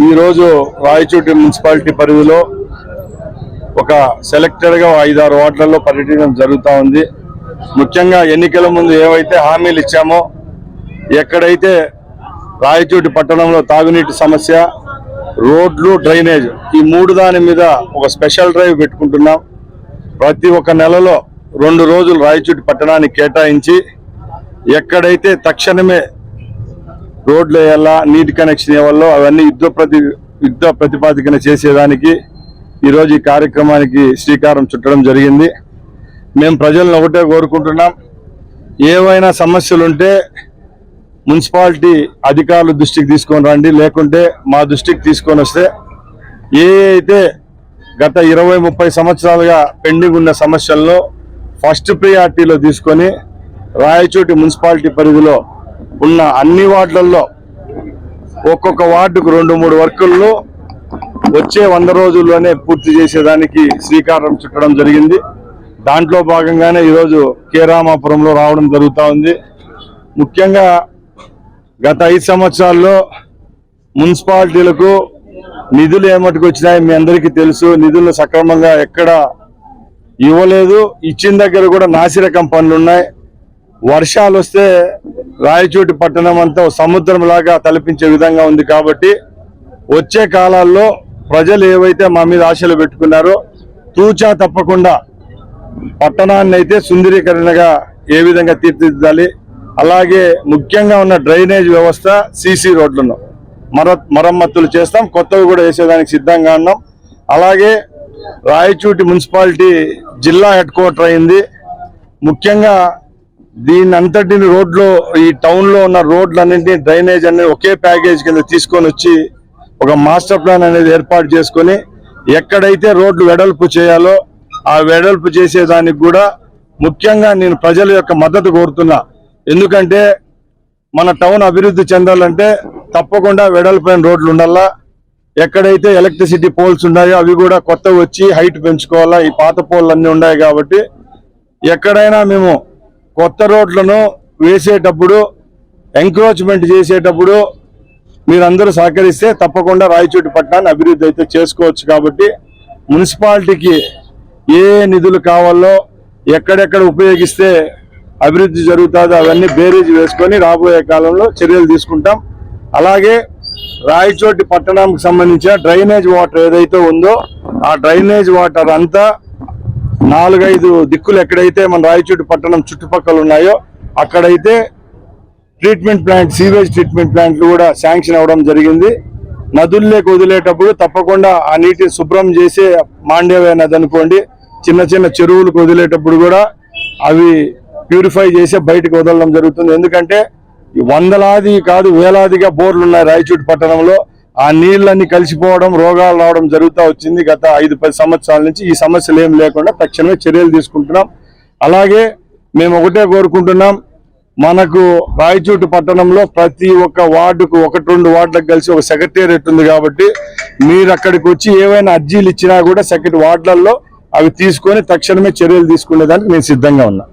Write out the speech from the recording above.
ఈరోజు రాయచోటి మున్సిపాలిటీ పరిధిలో ఒక సెలెక్టెడ్గా 5-6 వార్డులలో పర్యటించడం జరుగుతూ ఉంది. ముఖ్యంగా ఎన్నికల ముందు ఏవైతే హామీలు ఇచ్చామో, ఎక్కడైతే రాయచోటి పట్టణంలో తాగునీటి సమస్య, రోడ్లు, డ్రైనేజ్ ఈ 3 దాని మీద ఒక స్పెషల్ డ్రైవ్ పెట్టుకుంటున్నాం. ప్రతి ఒక్క నెలలో 2 రోజులు రాయచోటి పట్టణానికి కేటాయించి ఎక్కడైతే తక్షణమే రోడ్లు వేయాలా, నీటి కనెక్షన్ ఇవ్వాలో అవన్నీ యుద్ధ ప్రతిపాదికన చేసేదానికి ఈరోజు ఈ కార్యక్రమానికి శ్రీకారం చుట్టడం జరిగింది. మేము ప్రజలను ఒకటే కోరుకుంటున్నాం, ఏవైనా సమస్యలుంటే మున్సిపాలిటీ అధికారుల దృష్టికి తీసుకొని రండి, లేకుంటే మా దృష్టికి తీసుకొని వస్తే ఏ అయితే గత 20-30 సంవత్సరాలుగా పెండింగ్ ఉన్న సమస్యల్లో ఫస్ట్ ప్రియారిటీలో తీసుకొని రాయచోటి మున్సిపాలిటీ పరిధిలో ఉన్న అన్ని వార్డులలో ఒక్కొక్క వార్డుకు 2-3 వర్కులను వచ్చే 100 రోజుల్లోనే పూర్తి చేసేదానికి శ్రీకారం చుట్టడం జరిగింది. దాంట్లో భాగంగానే ఈరోజు కేరామాపురంలో రావడం జరుగుతూ ఉంది. ముఖ్యంగా గత 5 సంవత్సరాల్లో మున్సిపాలిటీలకు నిధులు ఏమట్టుకు వచ్చినాయి మీ అందరికీ తెలుసు. నిధులు సక్రమంగా ఎక్కడ ఇవ్వలేదు. ఇచ్చిన దగ్గర కూడా నాసిరకం పనులు ఉన్నాయి. వర్షాలు వస్తే రాయచోటి పట్టణం అంతా సముద్రం లాగా తలపించే విధంగా ఉంది. కాబట్టి వచ్చే కాలాల్లో ప్రజలు ఏవైతే మా మీద ఆశలు పెట్టుకున్నారో తూచా తప్పకుండా పట్టణాన్ని అయితే సుందరీకరణగా ఏ విధంగా తీర్చిదిద్దాలి, అలాగే ముఖ్యంగా ఉన్న డ్రైనేజ్ వ్యవస్థ, సీసీ రోడ్లను మరమ్మతులు చేస్తాం, కొత్తవి కూడా వేసేదానికి సిద్ధంగా ఉన్నాం. అలాగే రాయచోటి మున్సిపాలిటీ జిల్లా హెడ్ క్వార్టర్ అయింది. ముఖ్యంగా దీని అంతటిని రోడ్లో ఈ టౌన్లో ఉన్న రోడ్లన్నింటినీ డ్రైనేజ్ అనేది ఒకే ప్యాకేజ్ కింద తీసుకొని వచ్చి ఒక మాస్టర్ ప్లాన్ అనేది ఏర్పాటు చేసుకొని ఎక్కడైతే రోడ్లు వెడల్పు చేయాలో ఆ వెడల్పు చేసేదానికి కూడా ముఖ్యంగా నేను ప్రజల యొక్క మద్దతు కోరుతున్నా. ఎందుకంటే మన టౌన్ అభివృద్ధి చెందాలంటే తప్పకుండా వెడల్పైన రోడ్లు ఉండాలా. ఎక్కడైతే ఎలక్ట్రిసిటీ పోల్స్ ఉన్నాయో అవి కూడా కొత్తవి వచ్చి హైట్ పెంచుకోవాలా. ఈ పాత పోల్లు అన్నీ ఉన్నాయి కాబట్టి ఎక్కడైనా మేము కొత్త రోడ్లను వేసేటప్పుడు, ఎంక్రోచ్మెంట్ చేసేటప్పుడు మీరందరూ సహకరిస్తే తప్పకుండా రాయచోటి పట్టణాన్ని అభివృద్ధి అయితే చేసుకోవచ్చు. కాబట్టి మున్సిపాలిటీకి ఏ నిధులు కావాలో, ఎక్కడెక్కడ ఉపయోగిస్తే అభివృద్ధి జరుగుతుందో అవన్నీ బేరీజ్ వేసుకొని రాబోయే కాలంలో చర్యలు తీసుకుంటాం. అలాగే రాయచోటి పట్టణానికి సంబంధించిన డ్రైనేజ్ వాటర్ ఏదైతే ఉందో ఆ డ్రైనేజ్ వాటర్ అంతా 4-5 దిక్కులు ఎక్కడైతే మన రాయచోటి పట్టణం చుట్టుపక్కల ఉన్నాయో అక్కడైతే ట్రీట్మెంట్ ప్లాంట్, సీవేజ్ ట్రీట్మెంట్ ప్లాంట్లు కూడా శాంక్షన్ అవ్వడం జరిగింది. నదుల్లోకి వదిలేటప్పుడు తప్పకుండా ఆ నీటిని శుభ్రం చేసి, మాండవ్య నది అనుకోండి, చిన్న చిన్న చెరువులకు వదిలేటప్పుడు కూడా అవి ప్యూరిఫై చేసి బయటకు వదలడం జరుగుతుంది. ఎందుకంటే వందలాది కాదు వేలాదిగా బోర్లు ఉన్నాయి రాయచోటి పట్టణంలో. ఆ నీళ్ళన్నీ కలిసిపోవడం, రోగాలు రావడం జరుగుతూ వచ్చింది గత 5-10 సంవత్సరాల నుంచి. ఈ సమస్యలు ఏం లేకుండా తక్షణమే చర్యలు తీసుకుంటున్నాం. అలాగే మేము ఒకటే కోరుకుంటున్నాం, మనకు రాయచోటి పట్టణంలో ప్రతి ఒక్క వార్డుకు 1-2 వార్డులకు కలిసి ఒక సెక్రటేరియట్ ఉంది. కాబట్టి మీరు అక్కడికి వచ్చి ఏవైనా అర్జీలు ఇచ్చినా కూడా వార్డులలో అవి తీసుకొని తక్షణమే చర్యలు తీసుకునేదానికి నేను సిద్ధంగా ఉన్నా.